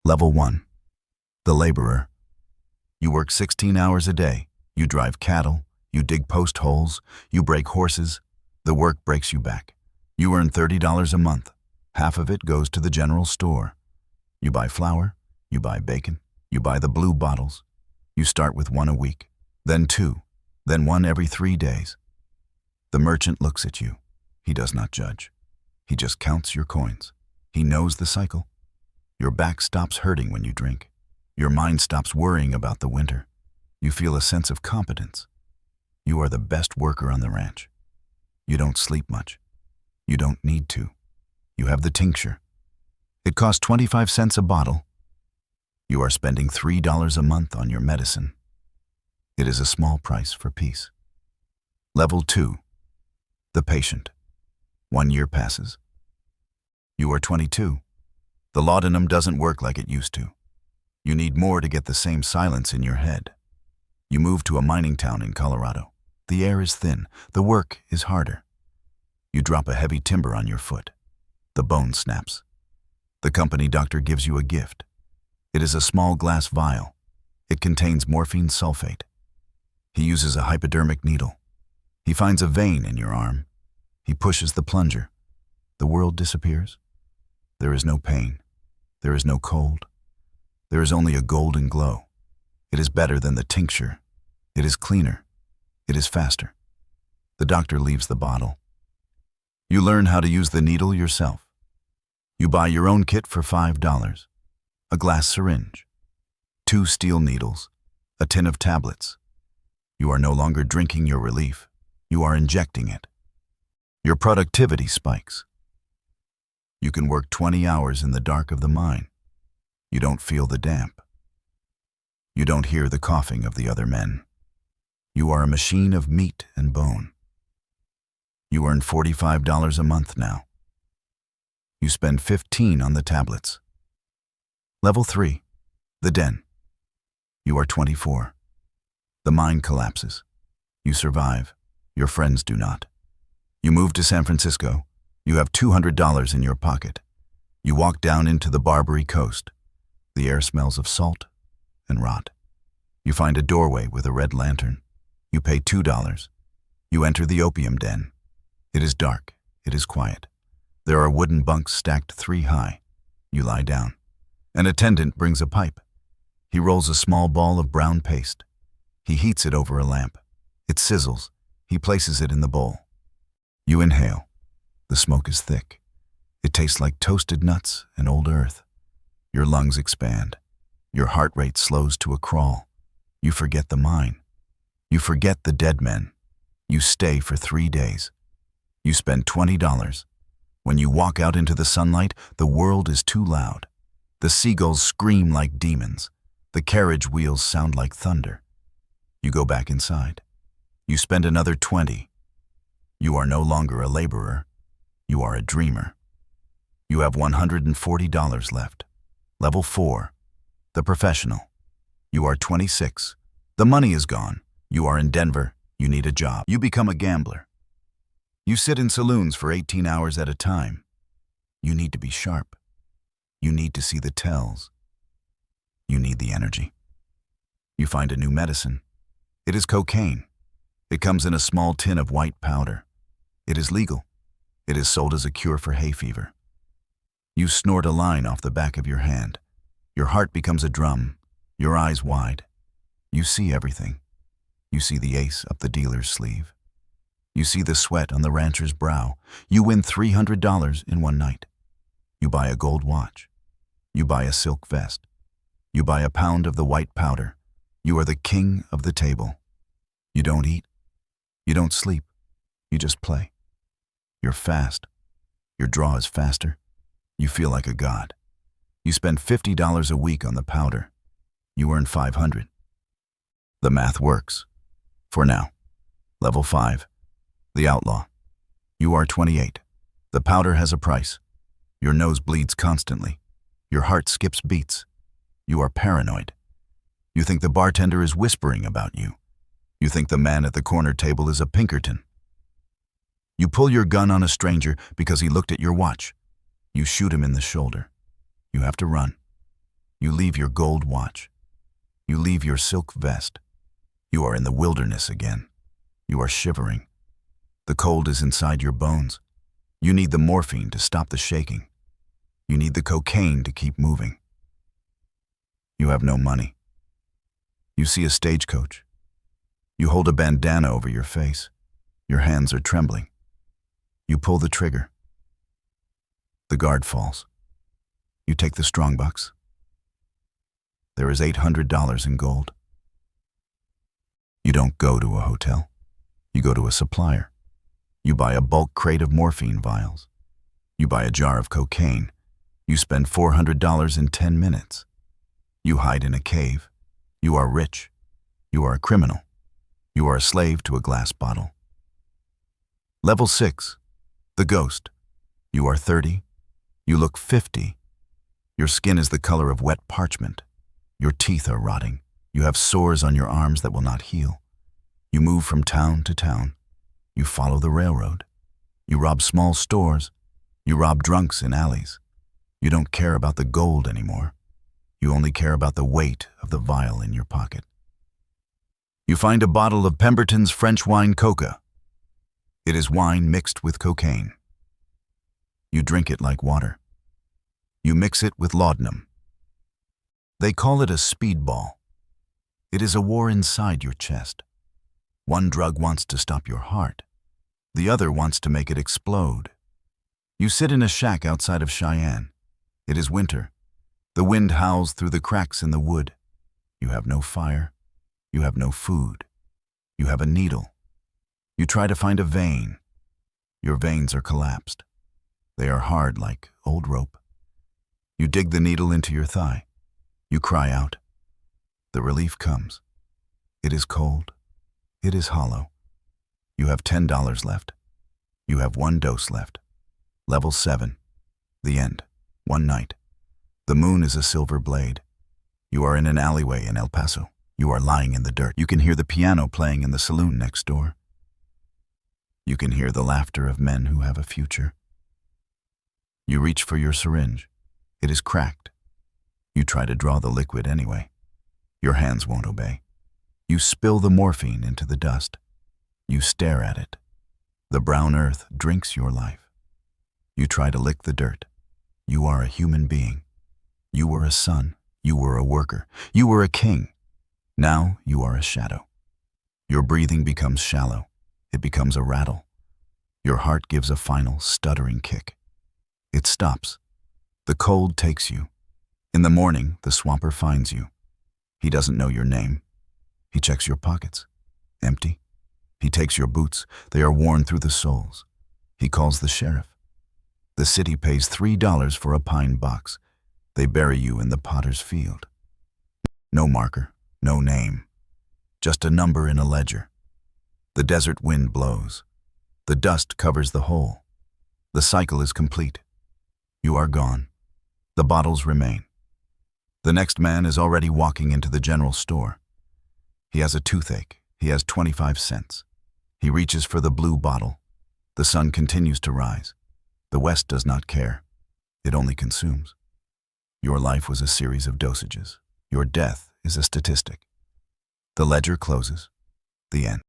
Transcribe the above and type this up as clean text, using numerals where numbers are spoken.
Level 1. The laborer. You work 16 hours a day. You drive cattle. You dig post holes. You break horses. The work breaks you back. You earn $30 a month. Half of it goes to the general store. You buy flour. You buy bacon. You buy the blue bottles. You start with 1 a week, then 2, then 1 every 3 days. The merchant looks at you. He does not judge. He just counts your coins. He knows the cycle. Your back stops hurting when you drink. Your mind stops worrying about the winter. You feel a sense of competence. You are the best worker on the ranch. You don't sleep much. You don't need to. You have the tincture. It costs 25 cents a bottle. You are spending $3 a month on your medicine. It is a small price for peace. Level 2. The patient. 1 year passes. You are 22. The laudanum doesn't work like it used to. You need more to get the same silence in your head. You move to a mining town in Colorado. The air is thin. The work is harder. You drop a heavy timber on your foot. The bone snaps. The company doctor gives you a gift. It is a small glass vial. It contains morphine sulfate. He uses a hypodermic needle. He finds a vein in your arm. He pushes the plunger. The world disappears. There is no pain. There is no cold. There is only a golden glow. It is better than the tincture. It is cleaner. It is faster. The doctor leaves the bottle. You learn how to use the needle yourself. You buy your own kit for $5. A glass syringe, 2 steel needles, a tin of tablets. You are no longer drinking your relief. You are injecting it. Your productivity spikes. You can work 20 hours in the dark of the mine. You don't feel the damp. You don't hear the coughing of the other men. You are a machine of meat and bone. You earn $45 a month now. You spend 15 on the tablets. Level 3. The den. You are 24. The mine collapses. You survive. Your friends do not. You move to San Francisco. You have $200 in your pocket. You walk down into the Barbary Coast. The air smells of salt and rot. You find a doorway with a red lantern. You pay $2. You enter the opium den. It is dark. It is quiet. There are wooden bunks stacked 3 high. You lie down. An attendant brings a pipe. He rolls a small ball of brown paste. He heats it over a lamp. It sizzles. He places it in the bowl. You inhale. The smoke is thick. It tastes like toasted nuts and old earth. Your lungs expand. Your heart rate slows to a crawl. You forget the mine. You forget the dead men. You stay for 3 days. You spend $20. When you walk out into the sunlight, the world is too loud. The seagulls scream like demons. The carriage wheels sound like thunder. You go back inside. You spend another 20. You are no longer a laborer. You are a dreamer. You have $140 left. Level 4. The professional. You are 26. The money is gone. You are in Denver. You need a job. You become a gambler. You sit in saloons for 18 hours at a time. You need to be sharp. You need to see the tells. You need the energy. You find a new medicine. It is cocaine. It comes in a small tin of white powder. It is legal. It is sold as a cure for hay fever. You snort a line off the back of your hand. Your heart becomes a drum, your eyes wide. You see everything. You see the ace up the dealer's sleeve. You see the sweat on the rancher's brow. You win $300 in one night. You buy a gold watch. You buy a silk vest. You buy a pound of the white powder. You are the king of the table. You don't eat. You don't sleep. You just play. You're fast. Your draw is faster. You feel like a god. You spend $50 a week on the powder. You earn $500. The math works. For now. Level 5. The outlaw. You are 28. The powder has a price. Your nose bleeds constantly. Your heart skips beats. You are paranoid. You think the bartender is whispering about you. You think the man at the corner table is a Pinkerton. You pull your gun on a stranger because he looked at your watch. You shoot him in the shoulder. You have to run. You leave your gold watch. You leave your silk vest. You are in the wilderness again. You are shivering. The cold is inside your bones. You need the morphine to stop the shaking. You need the cocaine to keep moving. You have no money. You see a stagecoach. You hold a bandana over your face. Your hands are trembling. You pull the trigger. The guard falls. You take the strongbox. There is $800 in gold. You don't go to a hotel. You go to a supplier. You buy a bulk crate of morphine vials. You buy a jar of cocaine. You spend $400 in 10 minutes. You hide in a cave. You are rich. You are a criminal. You are a slave to a glass bottle. Level 6. The Ghost. You are 30. You look 50. Your skin is the color of wet parchment. Your teeth are rotting. You have sores on your arms that will not heal. You move from town to town. You follow the railroad. You rob small stores. You rob drunks in alleys. You don't care about the gold anymore. You only care about the weight of the vial in your pocket. You find a bottle of Pemberton's French wine coca. It is wine mixed with cocaine. You drink it like water. You mix it with laudanum. They call it a speedball. It is a war inside your chest. One drug wants to stop your heart. The other wants to make it explode. You sit in a shack outside of Cheyenne. It is winter. The wind howls through the cracks in the wood. You have no fire. You have no food. You have a needle. You try to find a vein. Your veins are collapsed. They are hard like old rope. You dig the needle into your thigh. You cry out. The relief comes. It is cold. It is hollow. You have $10 left. You have 1 dose left. Level 7. The end. One night. The moon is a silver blade. You are in an alleyway in El Paso. You are lying in the dirt. You can hear the piano playing in the saloon next door. You can hear the laughter of men who have a future. You reach for your syringe. It is cracked. You try to draw the liquid anyway. Your hands won't obey. You spill the morphine into the dust. You stare at it. The brown earth drinks your life. You try to lick the dirt. You are a human being. You were a son. You were a worker. You were a king. Now you are a shadow. Your breathing becomes shallow. It becomes a rattle. Your heart gives a final stuttering kick. It stops. The cold takes you. In the morning, the swamper finds you. He doesn't know your name. He checks your pockets. Empty. He takes your boots. They are worn through the soles. He calls the sheriff. The city pays $3 for a pine box. They bury you in the potter's field. No marker, no name. Just a number in a ledger. The desert wind blows. The dust covers the hole. The cycle is complete. You are gone. The bottles remain. The next man is already walking into the general store. He has a toothache. He has 25 cents. He reaches for the blue bottle. The sun continues to rise. The West does not care. It only consumes. Your life was a series of dosages. Your death is a statistic. The ledger closes. The end.